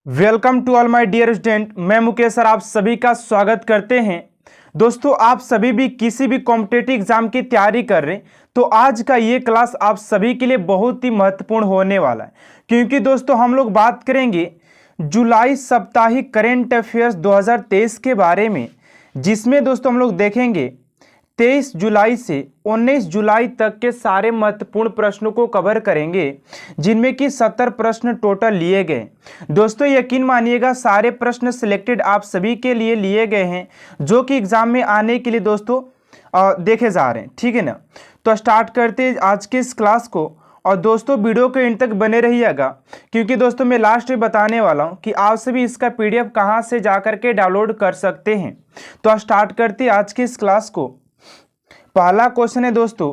Welcome to all my dear student. मैं Mukesh sir आप सभी का स्वागत करते हैं। दोस्तों, आप सभी भी किसी भी कॉम्पिटिटिव एग्जाम की तैयारी कर रहे हैं तो आज का ये क्लास आप सभी के लिए बहुत ही महत्वपूर्ण होने वाला है, क्योंकि दोस्तों हम लोग बात करेंगे जुलाई साप्ताहिक करेंट अफेयर्स 2023 के बारे में, जिसमें दोस्तों हम लोग देखेंगे 23 जुलाई से 19 जुलाई तक के सारे महत्वपूर्ण प्रश्नों को कवर करेंगे, जिनमें कि 70 प्रश्न टोटल लिए गए। दोस्तों यकीन मानिएगा सारे प्रश्न सिलेक्टेड आप सभी के लिए लिए गए हैं, जो कि एग्जाम में आने के लिए दोस्तों देखे जा रहे हैं। ठीक है ना, तो स्टार्ट करते हैं आज के इस क्लास को। और दोस्तों वीडियो के इन तक बने रहिएगा, क्योंकि दोस्तों मैं लास्ट में बताने वाला हूं कि आप सभी इसका पीडीएफ कहां से जाकर के डाउनलोड कर सकते हैं। तो स्टार्ट करते हैं आज की इस क्लास को। पहला क्वेश्चन है दोस्तों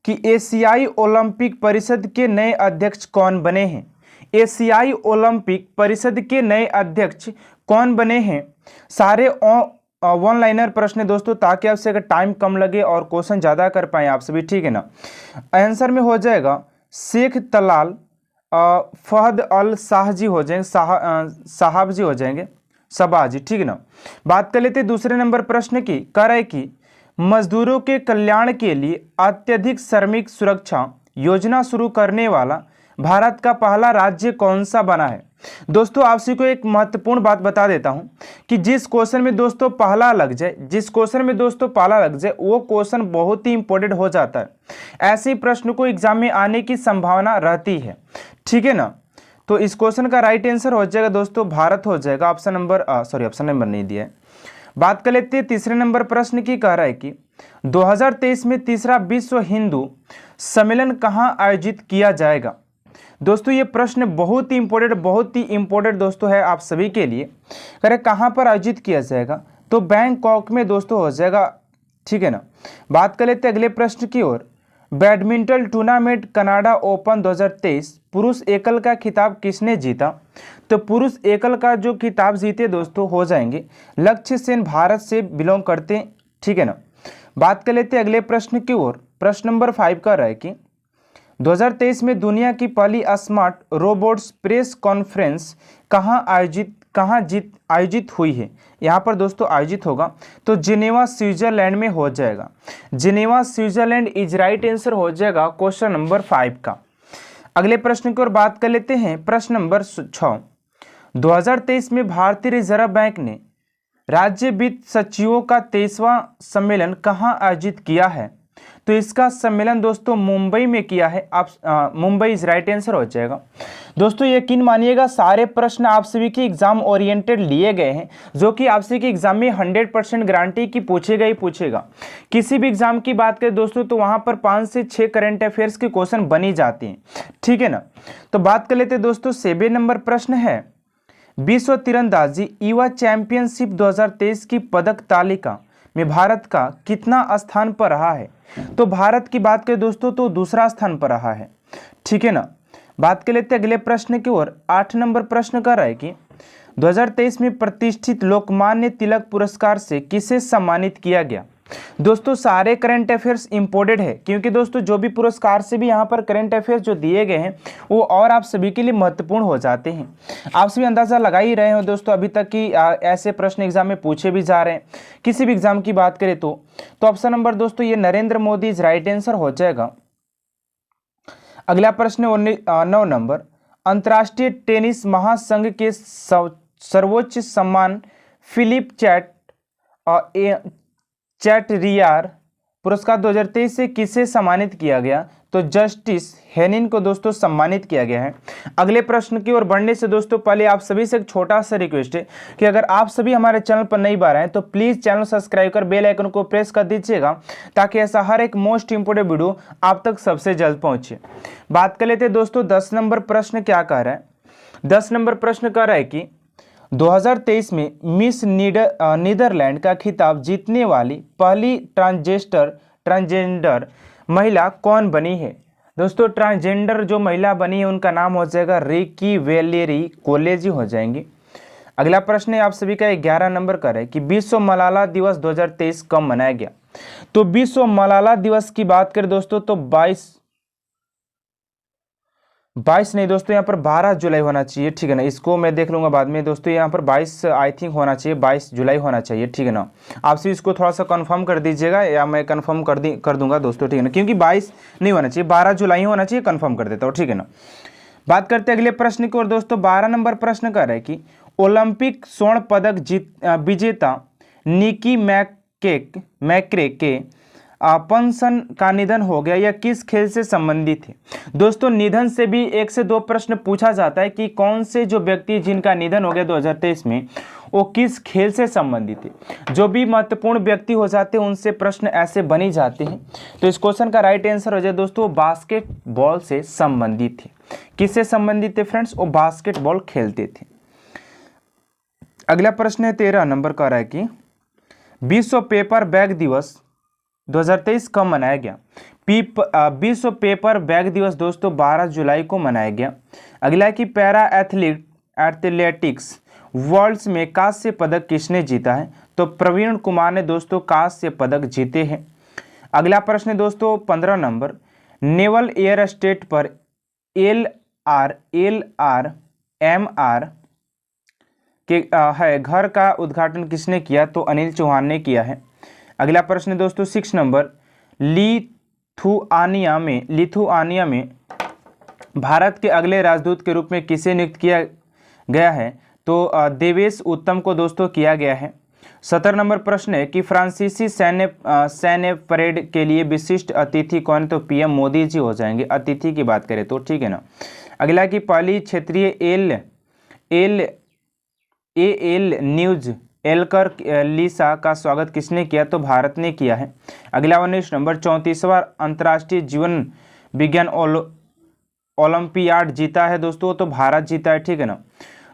कि एशियाई ओलंपिक परिषद के नए अध्यक्ष कौन बने हैं। एशियाई ओलंपिक परिषद के नए अध्यक्ष कौन बने हैं। सारे वन लाइनर प्रश्न है दोस्तों, ताकि आपसे अगर टाइम कम लगे और क्वेश्चन ज़्यादा कर पाए आप सभी। ठीक है ना, आंसर में हो जाएगा शेख तलाल फहद अल शाह जी हो जाएंगे, साहब जी हो जाएंगे, सबा जी। ठीक है ना, बात कर लेते दूसरे नंबर प्रश्न की। कह रहे कि मजदूरों के कल्याण के लिए अत्यधिक श्रमिक सुरक्षा योजना शुरू करने वाला भारत का पहला राज्य कौन सा बना है। दोस्तों आपसे को एक महत्वपूर्ण बात बता देता हूं कि जिस क्वेश्चन में दोस्तों पहला लग जाए, वो क्वेश्चन बहुत ही इंपॉर्टेंट हो जाता है। ऐसे ही प्रश्न को एग्जाम में आने की संभावना रहती है। ठीक है ना, तो इस क्वेश्चन का राइट आंसर हो जाएगा दोस्तों भारत हो जाएगा। ऑप्शन नंबर नहीं दिया है। बात कर लेते हैं तीसरे नंबर प्रश्न की। कह रहा है कि 2023 में तीसरा विश्व हिंदू सम्मेलन कहां आयोजित किया जाएगा। दोस्तों ये प्रश्न बहुत ही इंपॉर्टेंट दोस्तों है आप सभी के लिए। कह रहे कहां पर आयोजित किया जाएगा, तो बैंकॉक में दोस्तों हो जाएगा। ठीक है ना, बात कर लेते हैं अगले प्रश्न की ओर। बैडमिंटन टूर्नामेंट कनाडा ओपन 2023 पुरुष एकल का खिताब किसने जीता। तो पुरुष एकल का जो खिताब जीते दोस्तों हो जाएंगे लक्ष्य सेन, भारत से बिलोंग करते हैं। ठीक है ना, बात कर लेते हैं अगले प्रश्न की ओर। प्रश्न नंबर 5 का रहा है कि 2023 में दुनिया की पहली स्मार्ट रोबोट्स प्रेस कॉन्फ्रेंस कहाँ आयोजित हुई है। यहाँ पर दोस्तों आयोजित होगा तो जिनेवा स्विट्जरलैंड में हो जाएगा। Geneva Switzerland is right answer हो जाएगा क्वेश्चन नंबर 5 का। अगले प्रश्न की ओर बात कर लेते हैं। प्रश्न नंबर 6। 2023 में भारतीय रिजर्व बैंक ने राज्य वित्त सचिवों का 23वां सम्मेलन कहाँ आयोजित किया है। तो इसका सम्मेलन दोस्तों मुंबई में किया है। आप मुंबई इज राइट आंसर हो जाएगा। दोस्तों यकीन मानिएगा सारे प्रश्न आप सभी के एग्जाम ओरिएंटेड लिए गए हैं, जो कि आप सभी के एग्जाम में 100% गारंटी की पूछेगा। किसी भी एग्जाम की बात करें दोस्तों तो वहां पर 5 से 6 करंट अफेयर्स के क्वेश्चन बनी जाते हैं। ठीक है ना, तो बात कर लेते दोस्तों 7 नंबर प्रश्न है। विश्व तीरंदाजी युवा चैंपियनशिप 2023 की पदक तालिका में भारत का कितना स्थान पर रहा है। तो भारत की बात करें दोस्तों तो दूसरा स्थान पर रहा है। ठीक है ना, बात कर लेते हैं अगले प्रश्न की ओर। 8 नंबर प्रश्न कर रहा है कि 2023 में प्रतिष्ठित लोकमान्य तिलक पुरस्कार से किसे सम्मानित किया गया। दोस्तों सारे करंट अफेयर्स इंपॉर्टेंट है, क्योंकि दोस्तों जो भी पुरस्कार से भी यहाँ पर करंट अफेयर्स जो दिए गए हैं वो और आप सभी के लिए महत्वपूर्ण हो जाते हैं। आप सभी अंदाजा लगा ही रहे हो दोस्तों अभी तक कि ऐसे प्रश्न एग्जाम में पूछे भी जा रहे हैं। किसी भी एग्जाम की बात करें तो ऑप्शन नंबर दोस्तों ये Narendra Modi is right answer हो जाएगा। अगला प्रश्न 9 नंबर। अंतर्राष्ट्रीय टेनिस महासंघ के सर्वोच्च सम्मान फिलिप चैटरियार पुरस्कार 2023 से किसे सम्मानित किया गया। तो जस्टिस हेनिन को दोस्तों सम्मानित किया गया है। अगले प्रश्न की ओर बढ़ने से दोस्तों पहले आप सभी से एक छोटा सा रिक्वेस्ट है कि अगर आप सभी हमारे चैनल पर नई बार आए तो प्लीज़ चैनल सब्सक्राइब कर बेल आइकन को प्रेस कर दीजिएगा, ताकि ऐसा हर एक मोस्ट इंपोर्टेंट वीडियो आप तक सबसे जल्द पहुँचे। बात कर लेते हैं दोस्तों 10 नंबर प्रश्न क्या कह रहा है। 10 नंबर प्रश्न कह रहा है कि 2023 में मिस नीदरलैंड का खिताब जीतने वाली पहली ट्रांसजेंडर महिला कौन बनी है। दोस्तों ट्रांसजेंडर जो महिला बनी है उनका नाम हो जाएगा रिकी वेलेरी कोलेजी हो जाएंगी। अगला प्रश्न है आप सभी का 11 नंबर का है कि विश्व मलाला दिवस 2023 कब मनाया गया। तो विश्व मलाला दिवस की बात करें दोस्तों तो 22 नहीं दोस्तों, यहाँ पर 12 जुलाई होना चाहिए, ठीक है ना। इसको मैं देख लूँगा बाद में दोस्तों, यहाँ पर 22 आई थिंक होना चाहिए, 22 जुलाई होना चाहिए, ठीक है ना। आपसे इसको थोड़ा सा कंफर्म कर दीजिएगा या मैं कंफर्म कर दूंगा दोस्तों, ठीक है ना, क्योंकि 22 नहीं होना चाहिए, 12 जुलाई होना चाहिए, कंफर्म कर देता हूँ, ठीक है ना। बात करते हैं अगले प्रश्न की ओर दोस्तों। 12 नंबर प्रश्न कर रहा है कि ओलंपिक स्वर्ण पदक विजेता निकी मैक्रे के पंसन का निधन हो गया, यह किस खेल से संबंधित है। दोस्तों निधन से भी 1 से 2 प्रश्न पूछा जाता है कि कौन से जो व्यक्ति जिनका निधन हो गया 2023 में, वो किस खेल से संबंधित है। जो भी महत्वपूर्ण व्यक्ति हो जाते हैं उनसे प्रश्न ऐसे बन ही जाते हैं। तो इस क्वेश्चन का राइट आंसर हो जाए दोस्तों, बास्केटबॉल से संबंधित है। किससे संबंधित है फ्रेंड्स, वो बास्केटबॉल खेलते थे। अगला प्रश्न है 13 नंबर का रहा है कि विश्व पेपर बैग दिवस 2023 कब मनाया गया। विश्व पेपर बैग दिवस दोस्तों 12 जुलाई को मनाया गया। अगला है कि पैरा एथलेटिक्स वर्ल्ड्स में कांस्य पदक किसने जीता है, तो प्रवीण कुमार ने दोस्तों कांस्य पदक जीते हैं। अगला प्रश्न है दोस्तों 15 नंबर, नेवल एयर स्टेट पर LRMR के है घर का उद्घाटन किसने किया, तो अनिल चौहान ने किया है। अगला प्रश्न है दोस्तों 6 नंबर, लिथुआनिया में भारत के अगले राजदूत के रूप में किसे नियुक्त किया गया है, तो देवेश उत्तम को दोस्तों किया गया है। 17 नंबर प्रश्न है कि फ्रांसीसी सैन्य परेड के लिए विशिष्ट अतिथि कौन, तो PM मोदी जी हो जाएंगे अतिथि की बात करें तो, ठीक है ना। अगला कि पहली क्षेत्रीय एल न्यूज एलकर लीसा का स्वागत किसने किया, तो भारत ने किया है। अगला 19 नंबर, 34वां अंतर्राष्ट्रीय जीवन विज्ञान ओलंपियाड जीता है दोस्तों, तो भारत जीता है, ठीक है ना।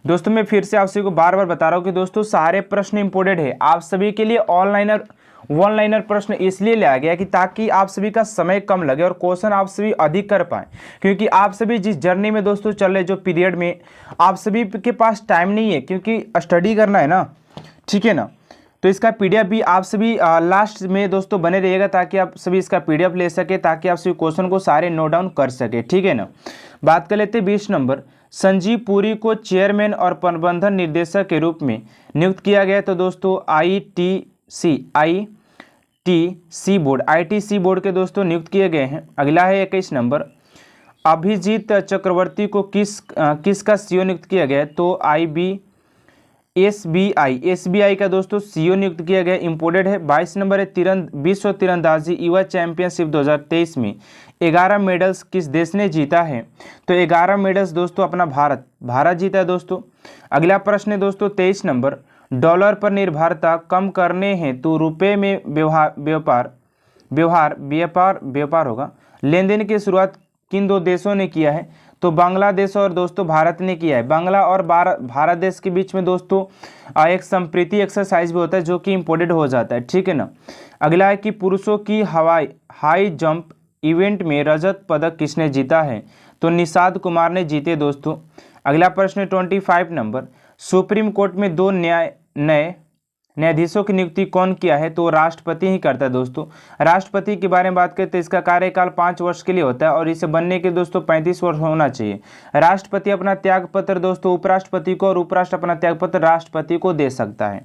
दोस्तों मैं फिर से आप सभी को बार बार बता रहा हूँ कि दोस्तों सारे प्रश्न इंपोर्टेंट है आप सभी के लिए। ऑनलाइनर वन लाइनर प्रश्न इसलिए लाया गया कि ताकि आप सभी का समय कम लगे और क्वेश्चन आप सभी अधिक कर पाए, क्योंकि आप सभी जिस जर्नी में दोस्तों चल रहे, जो पीरियड में आप सभी के पास टाइम नहीं है, क्योंकि स्टडी करना है ना, ठीक है ना। तो इसका PDF भी आप सभी लास्ट में दोस्तों बने रहिएगा, ताकि आप सभी इसका PDF ले सके, ताकि आप सभी क्वेश्चन को सारे नोट डाउन कर सके, ठीक है ना। बात कर लेते हैं 20 नंबर, संजीव पुरी को चेयरमैन और प्रबंधन निर्देशक के रूप में नियुक्त किया गया, तो दोस्तों ITC बोर्ड के दोस्तों नियुक्त किए गए हैं। अगला है 21 नंबर, अभिजीत चक्रवर्ती को किसका CEO नियुक्त किया गया है, तो SBI का दोस्तों CEO नियुक्त किया गया, इंपोर्टेड है। 22 नंबर है विश्व तीरंदाजी युवा चैंपियनशिप 2023 में 11 मेडल्स किस देश ने जीता है, तो 11 मेडल्स दोस्तों अपना भारत जीता है दोस्तों। अगला प्रश्न है दोस्तों 23 नंबर, डॉलर पर निर्भरता कम करने हेतु रुपये में व्यापार होगा, लेन देन की शुरुआत किन 2 देशों ने किया है, तो बांग्लादेश और दोस्तों भारत ने किया है। बांग्ला और भारत देश के बीच में दोस्तों एक संप्रीति एक्सरसाइज भी होता है, जो कि इंपोर्टेड हो जाता है, ठीक है ना। अगला है कि पुरुषों की हाई जंप इवेंट में रजत पदक किसने जीता है, तो निषाद कुमार ने जीते दोस्तों। अगला प्रश्न 25 नंबर, सुप्रीम कोर्ट में 2 नए न्यायाधीशों की नियुक्ति कौन किया है, तो राष्ट्रपति ही करता है दोस्तों। राष्ट्रपति के बारे में बात करें तो इसका कार्यकाल 5 वर्ष के लिए होता है और इसे बनने के दोस्तों 35 वर्ष होना चाहिए। राष्ट्रपति अपना त्यागपत्र दोस्तों उपराष्ट्रपति को और उपराष्ट्र अपना त्यागपत्र राष्ट्रपति को दे सकता है।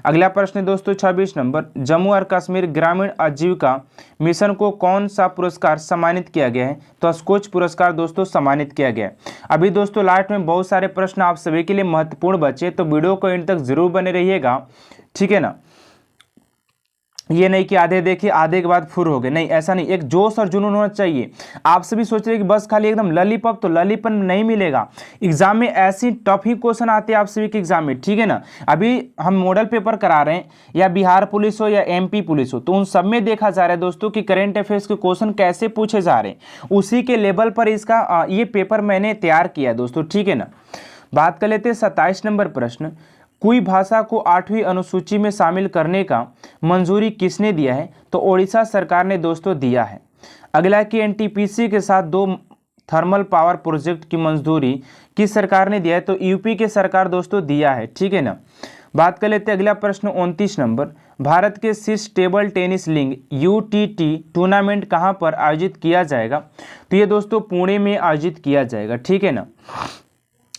अगला प्रश्न दोस्तों 26 नंबर, जम्मू और कश्मीर ग्रामीण आजीविका मिशन को कौन सा पुरस्कार सम्मानित किया गया है, तो स्कोच पुरस्कार दोस्तों सम्मानित किया गया है। अभी दोस्तों लास्ट में बहुत सारे प्रश्न आप सभी के लिए महत्वपूर्ण बचे, तो वीडियो को एंड तक जरूर बने रहिएगा, ठीक है ना। ये नहीं कि आधे देखिए आधे के बाद फुर हो गए, नहीं ऐसा नहीं, एक जोश और जुनून होना चाहिए। आप सभी सोच रहे हैं कि बस खाली एकदम ललीपॉप, तो ललीपन नहीं मिलेगा। एग्जाम में ऐसी टफ ही क्वेश्चन आते हैं आप सभी के एग्जाम में, ठीक है ना। अभी हम मॉडल पेपर करा रहे हैं, या बिहार पुलिस हो या MP पुलिस हो, तो उन सब में देखा जा रहा है दोस्तों कि करेंट अफेयर्स के क्वेश्चन कैसे पूछे जा रहे हैं, उसी के लेवल पर इसका ये पेपर मैंने तैयार किया दोस्तों, ठीक है ना। बात कर लेते हैं 27 नंबर प्रश्न, कोई भाषा को 8वीं अनुसूची में शामिल करने का मंजूरी किसने दिया है, तो ओडिशा सरकार ने दोस्तों दिया है। अगला कि NTPC के साथ 2 थर्मल पावर प्रोजेक्ट की मंजूरी किस सरकार ने दिया है, तो UP के सरकार दोस्तों दिया है, ठीक है ना। बात कर लेते हैं अगला प्रश्न 29 नंबर, भारत के शीर्ष table tennis league UTT tournament कहां पर आयोजित किया जाएगा? तो ये दोस्तों पुणे में आयोजित किया जाएगा, ठीक है ना।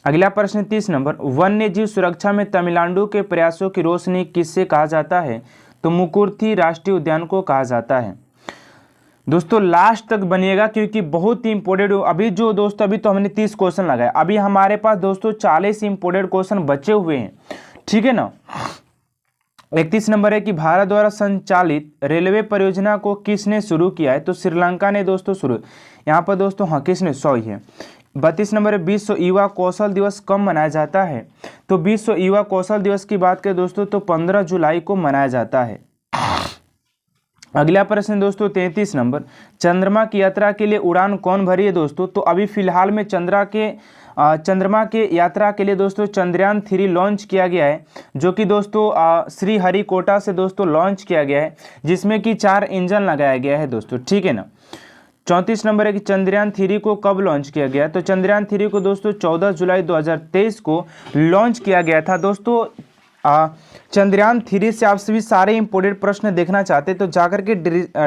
अगला प्रश्न 30 नंबर, वन्य जीव सुरक्षा में तमिलनाडु के प्रयासों की रोशनी किससे कहा जाता है? तो मुकुर्थी राष्ट्रीय उद्यान को कहा जाता है। दोस्तों लास्ट तक बनिएगा क्योंकि बहुत ही इंपॉर्टेंट, अभी जो दोस्तों अभी तो हमने 30 क्वेश्चन लगाए, अभी हमारे पास दोस्तों 40 इंपॉर्टेंट क्वेश्चन बचे हुए हैं, ठीक है ना। 31 नंबर है कि भारत द्वारा संचालित रेलवे परियोजना को किसने शुरू किया है? तो श्रीलंका ने दोस्तों शुरू, यहाँ पर दोस्तों हाँ किसने, 100 ही है। 32 नंबर है विश्व युवा कौशल दिवस कब मनाया जाता है? तो विश्व युवा कौशल दिवस की बात करें दोस्तों तो 15 जुलाई को मनाया जाता है। अगला प्रश्न दोस्तों 33 नंबर, चंद्रमा की यात्रा के लिए उड़ान कौन भरी है दोस्तों? तो अभी फिलहाल में चंद्रमा के यात्रा के लिए दोस्तों चंद्रयान 3 लॉन्च किया गया है, जो कि दोस्तों श्रीहरिकोटा से दोस्तों लॉन्च किया गया है, जिसमें कि 4 इंजन लगाया गया है दोस्तों, ठीक है ना। 34 नंबर है कि चंद्रयान 3 को कब लॉन्च किया गया? तो चंद्रयान 3 को दोस्तों 14 जुलाई 2023 को लॉन्च किया गया था दोस्तों। चंद्रयान 3 से आप सभी सारे इंपोर्टेंट प्रश्न देखना चाहते हैं तो जाकर के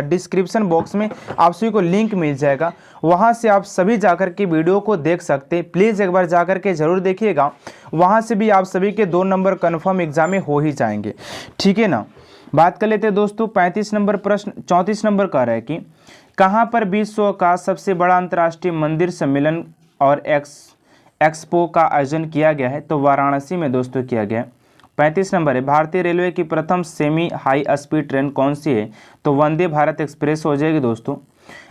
डिस्क्रिप्शन बॉक्स में आप सभी को लिंक मिल जाएगा, वहां से आप सभी जाकर के वीडियो को देख सकते हैं। प्लीज़ एक बार जाकर के जरूर देखिएगा, वहां से भी आप सभी के 2 नंबर कन्फर्म एग्जाम में हो ही जाएंगे, ठीक है ना। बात कर लेते हैं दोस्तों 35 नंबर प्रश्न, 34 नंबर कह रहा है कि कहाँ पर विश्व का सबसे बड़ा अंतर्राष्ट्रीय मंदिर सम्मेलन और एक्सपो का आयोजन किया गया है? तो वाराणसी में दोस्तों किया गया है। 35 नंबर है भारतीय रेलवे की प्रथम सेमी हाई स्पीड ट्रेन कौन सी है? तो वंदे भारत एक्सप्रेस हो जाएगी दोस्तों।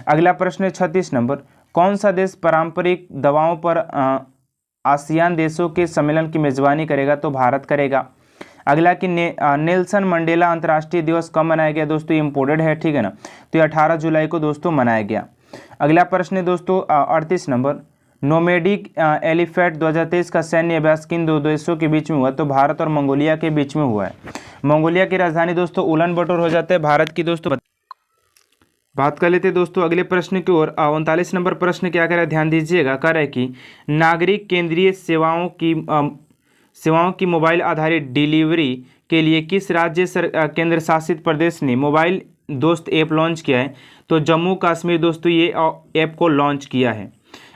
अगला प्रश्न है 36 नंबर, कौन सा देश पारंपरिक दवाओं पर आसियान देशों के सम्मेलन की मेजबानी करेगा? तो भारत करेगा। अगला कि नेल्सन मंडेला अंतर्राष्ट्रीय दिवस कब मनाया गया? दोस्तों ये इंपोर्टेंट है, ठीक है ना। तो ये 18 जुलाई को दोस्तों मनाया गया। अगला प्रश्न है दोस्तों 38 नंबर, नोमेडिक एलिफेंट 2023 का सैन्य अभ्यास किन 2 देशों के बीच में हुआ? तो भारत और मंगोलिया के बीच में हुआ है। मंगोलिया की राजधानी दोस्तों उलन बटोर हो जाता है भारत की दोस्तों। बात कर लेते हैं दोस्तों अगले प्रश्न की ओर। 39 नंबर प्रश्न क्या कह रहा है, ध्यान दीजिएगा। कह रहा है कि नागरिक केंद्रीय सेवाओं की मोबाइल आधारित डिलीवरी के लिए किस राज्य केंद्र शासित प्रदेश ने मोबाइल दोस्त ऐप लॉन्च किया है? तो जम्मू कश्मीर दोस्तों ये ऐप को लॉन्च किया है।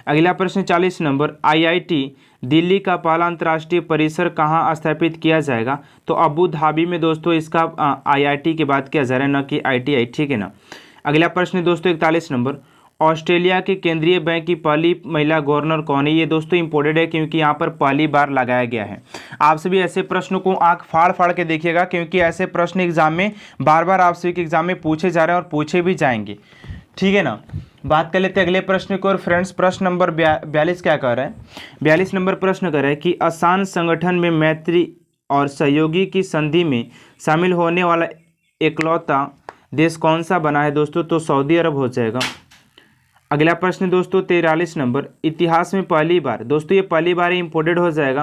अगला प्रश्न 40 नंबर, आईआईटी दिल्ली का पहला अंतर्राष्ट्रीय परिसर कहाँ स्थापित किया जाएगा? तो अबू धाबी में दोस्तों इसका आईआईटी की बात किया जा रहा है, न कि आईटीआई, ठीक है ना। अगला प्रश्न दोस्तों 41 नंबर, ऑस्ट्रेलिया के केंद्रीय बैंक की पहली महिला गवर्नर कौन है? ये दोस्तों इंपॉर्टेंट है क्योंकि यहाँ पर पहली बार लगाया गया है। आप सभी ऐसे प्रश्नों को आंख फाड़ फाड़ के देखिएगा क्योंकि ऐसे प्रश्न एग्जाम में बार बार आप सभी के एग्जाम में पूछे जा रहे हैं और पूछे भी जाएंगे, ठीक है ना। बात कर लेते हैं अगले प्रश्न को। और फ्रेंड्स प्रश्न नंबर 42 क्या कह रहा है? 42 नंबर प्रश्न कह रहा है कि आसान संगठन में मैत्री और सहयोगी की संधि में शामिल होने वाला इकलौता देश कौन सा बना है दोस्तों? तो सऊदी अरब हो जाएगा। अगला प्रश्न दोस्तों 43 नंबर, इतिहास में पहली बार, दोस्तों ये पहली बार इंपोर्टेड हो जाएगा,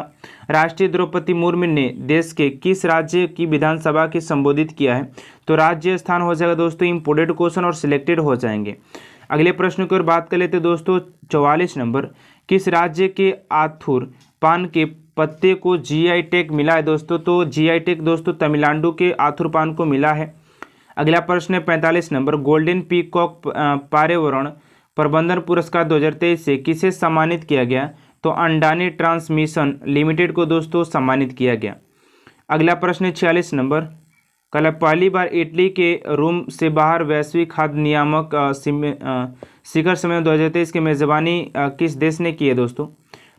राष्ट्रपति द्रौपदी मुर्मू ने देश के किस राज्य की विधानसभा की संबोधित किया है? तो राज्य स्थान हो जाएगा दोस्तों, इंपोर्टेड क्वेश्चन और सिलेक्टेड हो जाएंगे। अगले प्रश्न की ओर बात कर लेते दोस्तों 44 नंबर, किस राज्य के आथुर पान के पत्ते को जीआई टैग मिला है दोस्तों? तो जीआई टैग दोस्तों तमिलनाडु के आथुर पान को मिला है। अगला प्रश्न है 45 नंबर, गोल्डन पीकॉक पर्यावरण प्रबंधन पुरस्कार 2023 से किसे सम्मानित किया गया? तो अंडानी ट्रांसमिशन लिमिटेड को दोस्तों सम्मानित किया गया। अगला प्रश्न है 46 नंबर, कल पहली बार इटली के रोम से बाहर वैश्विक खाद्य नियामक शिखर सम्मेलन 2023 की मेजबानी किस देश ने की है दोस्तों?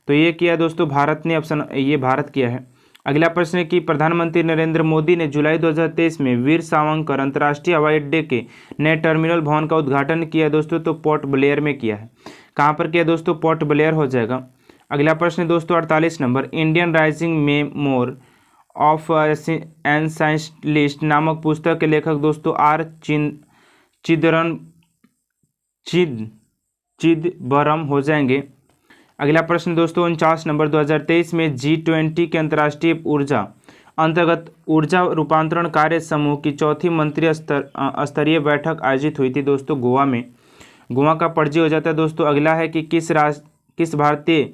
तो ये किया दोस्तों भारत ने, ऑप्शन ये भारत किया है। अगला प्रश्न है कि प्रधानमंत्री नरेंद्र मोदी ने जुलाई 2023 में वीर सावरकर अंतर्राष्ट्रीय हवाई अड्डे के नए टर्मिनल भवन का उद्घाटन किया दोस्तों? तो पोर्ट ब्लेयर में किया है। कहाँ पर किया दोस्तों? पोर्ट ब्लेयर हो जाएगा। अगला प्रश्न दोस्तों 48 नंबर, इंडियन राइजिंग मेमोर ऑफ एंसाइंटलिस्ट नामक पुस्तक के लेखक दोस्तों आर चिदंबरम हो जाएंगे। अगला प्रश्न दोस्तों 49 नंबर, 2023 में G20 के अंतर्राष्ट्रीय ऊर्जा अंतर्गत ऊर्जा रूपांतरण कार्य समूह की चौथी मंत्री स्तरीय बैठक आयोजित हुई थी दोस्तों गोवा में। गोवा का पणजी हो जाता है दोस्तों। अगला है कि किस भारतीय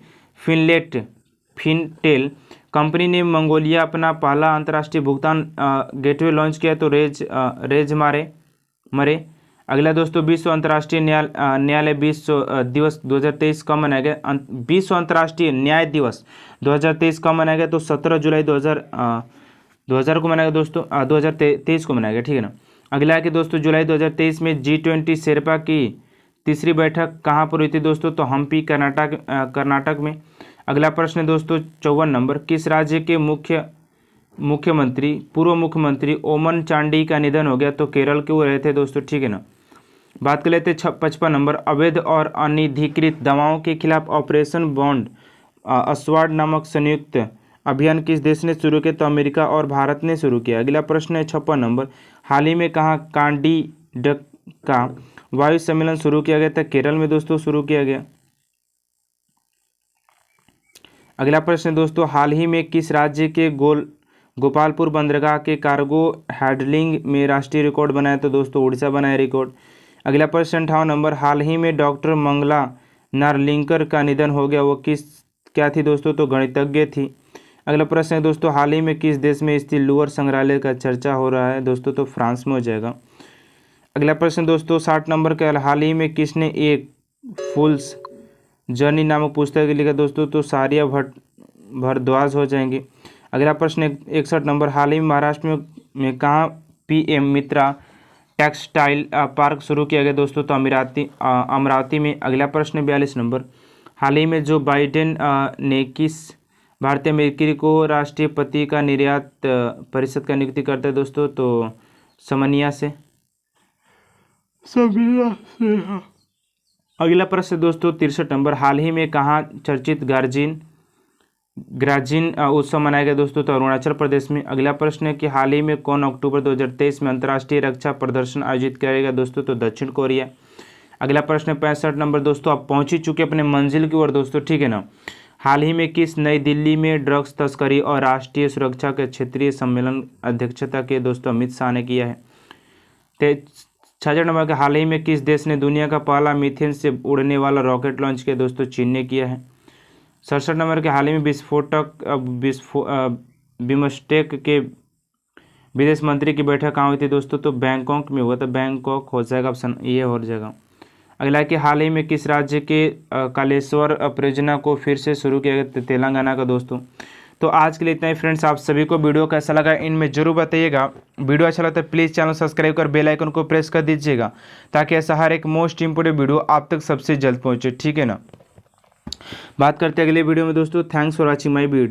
फिनटेल कंपनी ने मंगोलिया अपना पहला अंतर्राष्ट्रीय भुगतान गेटवे लॉन्च किया तो रेज मरे। अगला दोस्तों, विश्व अंतर्राष्ट्रीय न्यायालय दिवस 2023 कब मनाया गया? विश्व अंतर्राष्ट्रीय न्याय दिवस 2023 कब मनाया गया? तो 17 जुलाई 2000 को मनाया गया दोस्तों, 2023 को मनाया गया, ठीक है ना। अगला है कि दोस्तों जुलाई 2023 में G20 शेरपा की तीसरी बैठक कहाँ पर हुई थी दोस्तों? तो हम्पी कर्नाटक में। अगला प्रश्न है दोस्तों 54 नंबर, किस राज्य के पूर्व मुख्यमंत्री ओमन चांडी का निधन हो गया? तो केरल के वो रहे थे दोस्तों, ठीक है ना। बात कर लेते हैं 55 नंबर, अवैध और अनधिकृत दवाओं के खिलाफ ऑपरेशन बॉन्ड अस्वाड नामक संयुक्त अभियान किस देश ने शुरू किया? तो अमेरिका और भारत ने शुरू किया। अगला प्रश्न है 56 नंबर, हाल ही में कहाँ कांडीडक का वायु सम्मेलन शुरू किया गया था? केरल में दोस्तों शुरू किया गया। अगला प्रश्न दोस्तों, हाल ही में किस राज्य के गोपालपुर बंदरगाह के कार्गो हैंडलिंग में राष्ट्रीय रिकॉर्ड बनाया? तो दोस्तों उड़ीसा बनाया रिकॉर्ड। अगला प्रश्न 58 नंबर, हाल ही में डॉक्टर मंगला नार्लिंकर का निधन हो गया, वो क्या थी दोस्तों? तो गणितज्ञ थी। अगला प्रश्न है दोस्तों, हाल ही में किस देश में स्थित लूवर संग्रहालय का चर्चा हो रहा है दोस्तों? तो फ्रांस में हो जाएगा। अगला प्रश्न दोस्तों 60 नंबर का, हाल ही में किसने एक फूल्स जर्नी नामक पुस्तक लिखा दोस्तों? तो सारिया भारद्वाज हो जाएंगे। अगला प्रश्न 61 नंबर, हाल ही में महाराष्ट्र में कहाँ PM मित्रा टेक्सटाइल पार्क शुरू किया गया दोस्तों? तो अमरावती में। अगला प्रश्न 42 नंबर, हाल ही में जो बाइडेन ने किस भारतीय अमेरिकी को राष्ट्रपति का निर्यात परिषद का नियुक्ति करता है दोस्तों? तो समनिया से। अगला प्रश्न दोस्तों 63 नंबर, हाल ही में कहाँ चर्चित ग्राजीन उत्सव मनाया गया दोस्तों? तो अरुणाचल प्रदेश में। अगला प्रश्न है कि हाल ही में कौन अक्टूबर 2023 में अंतर्राष्ट्रीय रक्षा प्रदर्शन आयोजित करेगा दोस्तों? तो दक्षिण कोरिया। अगला प्रश्न 65 नंबर दोस्तों, आप पहुंच ही चुके अपने मंजिल की ओर दोस्तों, ठीक है ना। हाल ही में किस नई दिल्ली में ड्रग्स तस्करी और राष्ट्रीय सुरक्षा के क्षेत्रीय सम्मेलन अध्यक्षता के दोस्तों अमित शाह ने किया है। 66 नंबर के, हाल ही में किस देश ने दुनिया का पहला मीथेन से उड़ने वाला रॉकेट लॉन्च किया दोस्तों? चीन ने किया है। 67 नंबर के, हाल ही में बिम्स्टेक के विदेश मंत्री की बैठक कहाँ हुई थी दोस्तों? तो बैंकॉक में हुआ था। बैंकॉक हो जाएगा, ऑप्शन ये हो जाएगा। अगला कि हाल ही में किस राज्य के कालेश्वर परियोजना को फिर से शुरू किया गया? तेलंगाना का दोस्तों। तो आज के लिए इतना ही फ्रेंड्स, आप सभी को वीडियो कैसा लगा इनमें जरूर बताइएगा। वीडियो अच्छा लगता है प्लीज़ चैनल सब्सक्राइब कर बेल आइकन को प्रेस कर दीजिएगा, ताकि ऐसा हर एक मोस्ट इंपोर्टेंट वीडियो आप तक सबसे जल्द पहुंचे, ठीक है ना। बात करते हैं अगले वीडियो में दोस्तों। Thanks for watching my video.